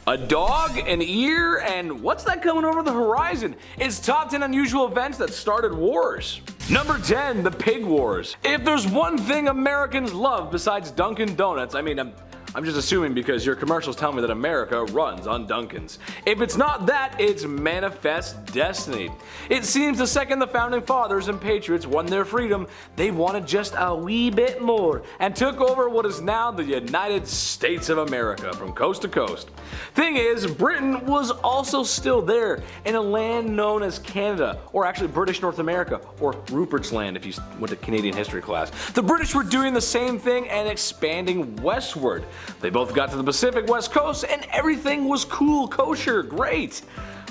A dog, an ear, and what's that coming over the horizon? It's top 10 unusual events that started wars. Number 10, the Pig Wars. If there's one thing Americans love besides Dunkin' Donuts, I'm just assuming because your commercials tell me that America runs on Dunkin's. If it's not that, it's Manifest Destiny. It seems the second the founding fathers and patriots won their freedom, they wanted just a wee bit more and took over what is now the United States of America from coast to coast. Thing is, Britain was also still there in a land known as Canada, or actually British North America, or Rupert's Land if you went to Canadian history class. The British were doing the same thing and expanding westward. They both got to the Pacific West Coast and everything was cool, kosher, great.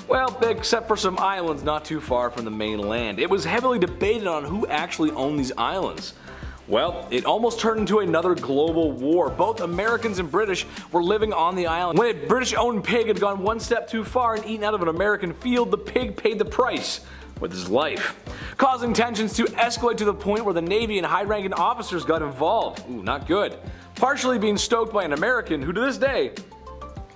Well, except for some islands not too far from the mainland. It was heavily debated on who actually owned these islands. Well, it almost turned into another global war. Both Americans and British were living on the island. When a British-owned pig had gone one step too far and eaten out of an American field, the pig paid the price with his life, causing tensions to escalate to the point where the Navy and high-ranking officers got involved. Ooh, not good. Partially being stoked by an American who to this day,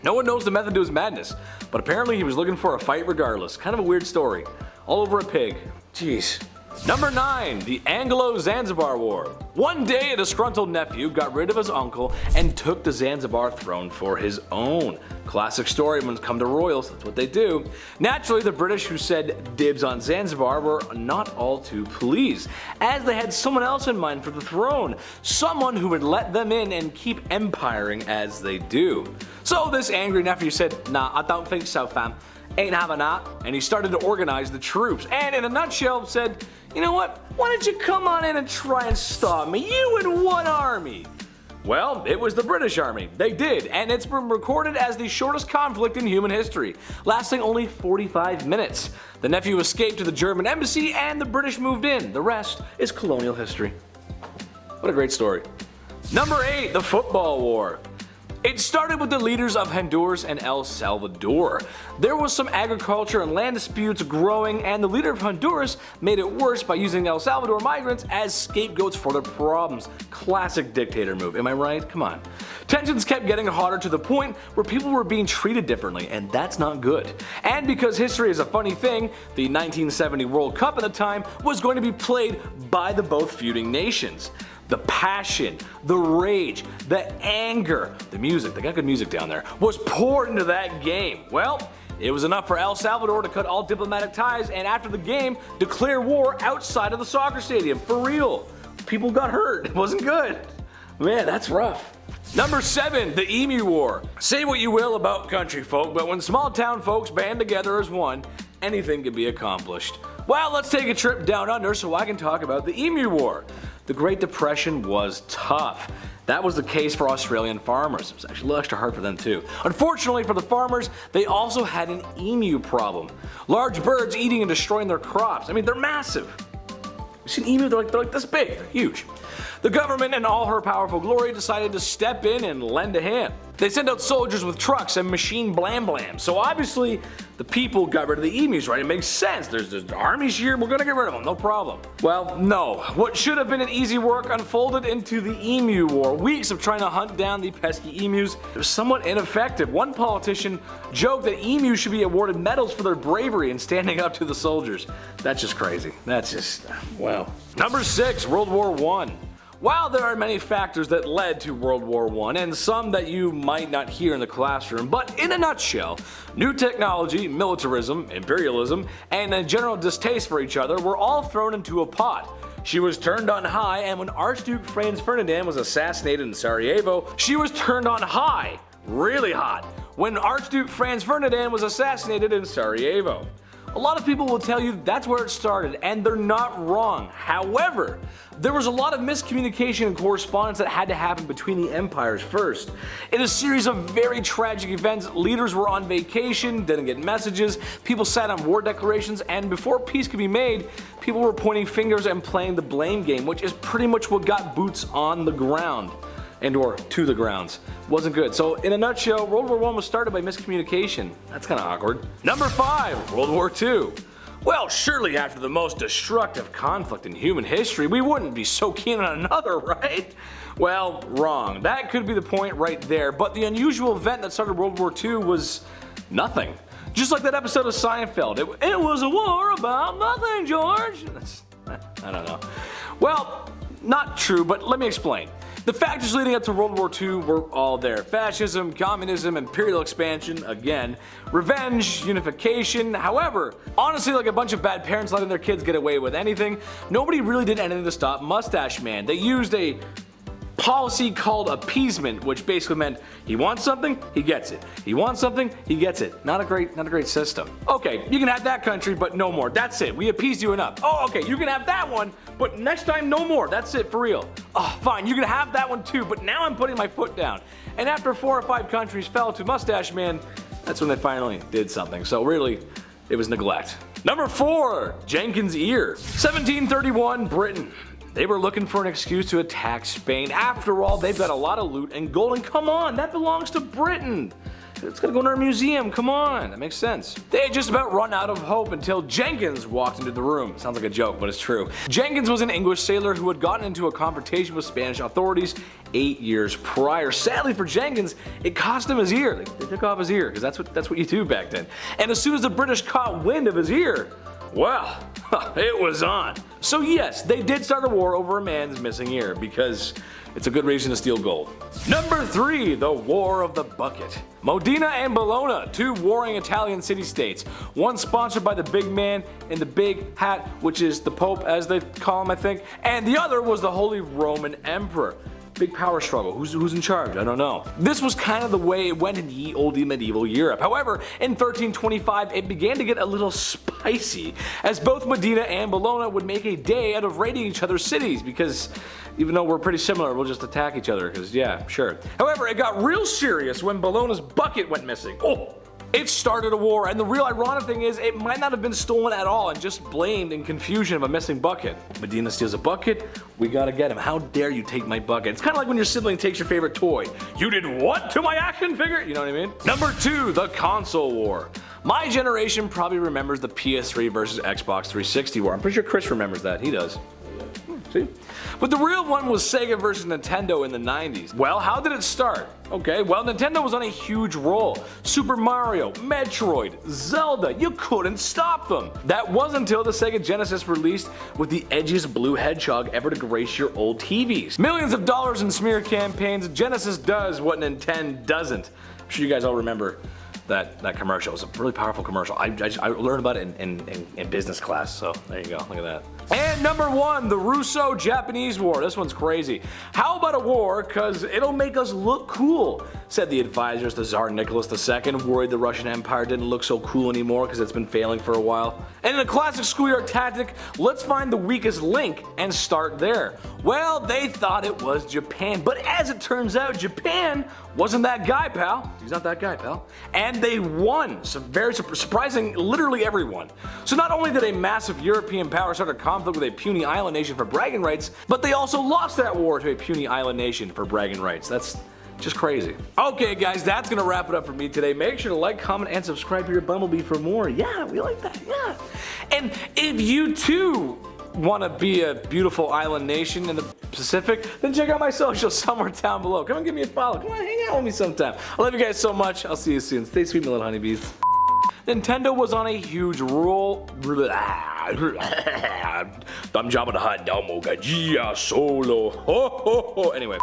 no one knows the method to his madness, but apparently he was looking for a fight regardless. Kind of a weird story. All over a pig. Jeez. Number 9, the Anglo Zanzibar War. One day a disgruntled nephew got rid of his uncle and took the Zanzibar throne for his own. Classic story when it comes to royals, that's what they do. Naturally, the British who said dibs on Zanzibar were not all too pleased, as they had someone else in mind for the throne. Someone who would let them in and keep empiring as they do. So this angry nephew said, "Nah, I don't think so, fam. Ain't having that," and he started to organize the troops, and in a nutshell said, "You know what, why don't you come on in and try and stop me, you and one army?" Well, it was the British Army. They did, and it's been recorded as the shortest conflict in human history, lasting only 45 minutes. The nephew escaped to the German embassy and the British moved in. The rest is colonial history. What a great story. Number 8, the Football War. It started with the leaders of Honduras and El Salvador. There was some agriculture and land disputes growing, and the leader of Honduras made it worse by using El Salvador migrants as scapegoats for their problems. Classic dictator move, am I right? Come on. Tensions kept getting hotter to the point where people were being treated differently, and that's not good. And because history is a funny thing, the 1970 World Cup at the time was going to be played by the both feuding nations. The passion, the rage, the anger, the music, they got good music down there, was poured into that game. Well, it was enough for El Salvador to cut all diplomatic ties and after the game, declare war outside of the soccer stadium. For real. People got hurt. It wasn't good. Man, that's rough. Number 7, the Emu War. Say what you will about country folk, but when small town folks band together as one, anything can be accomplished. Well, let's take a trip down under so I can talk about the Emu War. The Great Depression was tough. That was the case for Australian farmers. It was actually a little extra hard for them too. Unfortunately for the farmers, they also had an emu problem. Large birds eating and destroying their crops. I mean, they're massive. You see an emu? They're like this big. They're huge. The government in all her powerful glory decided to step in and lend a hand. They sent out soldiers with trucks and machine blam blam. So obviously the people got rid of the emus, right? It makes sense. There's armies here, we're gonna get rid of them, no problem. Well, no. What should have been an easy work unfolded into the Emu War. Weeks of trying to hunt down the pesky emus. It was somewhat ineffective. One politician joked that emus should be awarded medals for their bravery in standing up to the soldiers. That's just crazy. That's just, wow. Number 6, World War I. While there are many factors that led to World War I, and some that you might not hear in the classroom, but in a nutshell, new technology, militarism, imperialism, and a general distaste for each other were all thrown into a pot. She was turned on high, and when Archduke Franz Ferdinand was assassinated in Sarajevo, she was turned on high, really hot, when Archduke Franz Ferdinand was assassinated in Sarajevo. A lot of people will tell you that's where it started, and they're not wrong. However, there was a lot of miscommunication and correspondence that had to happen between the empires first. In a series of very tragic events, leaders were on vacation, didn't get messages, people sat on war declarations, and before peace could be made, people were pointing fingers and playing the blame game, which is pretty much what got boots on the ground. And or to the grounds. Wasn't good. So in a nutshell, World War I was started by miscommunication. That's kind of awkward. Number 5, World War II. Well, surely after the most destructive conflict in human history, we wouldn't be so keen on another, right? Well, wrong. That could be the point right there, but the unusual event that started World War II was nothing. Just like that episode of Seinfeld. It was a war about nothing, George. I don't know. Well, not true, but let me explain. The factors leading up to World War II were all there. Fascism, communism, imperial expansion, again, revenge, unification. However, honestly, like a bunch of bad parents letting their kids get away with anything, nobody really did anything to stop Mustache Man. They used a policy called appeasement, which basically meant he wants something, he gets it. He wants something, he gets it. Not a great system. Okay, you can have that country, but no more. That's it. We appeased you enough. Oh, okay, you can have that one, but next time no more. That's it, for real. Oh, fine, you can have that one too, but now I'm putting my foot down. And after 4 or 5 countries fell to Mustache Man, that's when they finally did something. So really, it was neglect. Number 4, Jenkins Ear. 1731, Britain. They were looking for an excuse to attack Spain. After all, they've got a lot of loot and gold, and come on, that belongs to Britain. It's gonna go in our museum, come on, that makes sense. They had just about run out of hope until Jenkins walked into the room. Sounds like a joke, but it's true. Jenkins was an English sailor who had gotten into a confrontation with Spanish authorities 8 years prior. Sadly for Jenkins, it cost him his ear. They took off his ear, because that's what you do back then. And as soon as the British caught wind of his ear, well, it was on. So yes, they did start a war over a man's missing ear, because it's a good reason to steal gold. Number 3, the War of the Bucket. Modena and Bologna, 2 warring Italian city-states. One sponsored by the big man in the big hat, which is the Pope as they call him I think, and the other was the Holy Roman Emperor. Big power struggle. Who's in charge? I don't know. This was kind of the way it went in ye olde medieval Europe. However, in 1325, it began to get a little spicy, as both Modena and Bologna would make a day out of raiding each other's cities, because even though we're pretty similar, we'll just attack each other, because yeah, sure. However, it got real serious when Bologna's bucket went missing. Oh! It started a war, and the real ironic thing is it might not have been stolen at all and just blamed in confusion of a missing bucket. Modena steals a bucket, we gotta get him. How dare you take my bucket? It's kind of like when your sibling takes your favorite toy. You did what to my action figure? You know what I mean? Number 2, the console war. My generation probably remembers the PS3 versus Xbox 360 war. I'm pretty sure Chris remembers that. He does. See? But the real one was Sega versus Nintendo in the 90s. Well, how did it start? Okay, well, Nintendo was on a huge roll. Super Mario, Metroid, Zelda, you couldn't stop them. That wasn't until the Sega Genesis released with the edgiest blue hedgehog ever to grace your old TVs. Millions of dollars in smear campaigns, Genesis does what Nintendo doesn't. I'm sure you guys all remember that commercial. It was a really powerful commercial. I learned about it in business class, so there you go, look at that. And number 1, the Ruso Japanese War. This one's crazy. How about a war, cause it'll make us look cool, said the advisors to Tsar Nicholas II, worried the Russian Empire didn't look so cool anymore because it's been failing for a while. And in a classic schoolyard tactic, let's find the weakest link and start there. Well, they thought it was Japan, but as it turns out, Japan wasn't that guy, pal. He's not that guy, pal. And they won, so very surprising literally everyone. So not only did a massive European power start a conflict with a puny island nation for bragging rights, but they also lost that war to a puny island nation for bragging rights. That's just crazy. Okay guys, that's gonna wrap it up for me today. Make sure to like, comment, and subscribe to your Bumblebee for more. Yeah, we like that, yeah. And if you too want to be a beautiful island nation in the Pacific, then check out my socials somewhere down below. Come and give me a follow. Come on, hang out with me sometime. I love you guys so much. I'll see you soon. Stay sweet, my little honeybees. Nintendo was on a huge roll. I'm Jabba the Hutt, Domo Gajia Solo. Ho ho ho. Anyway.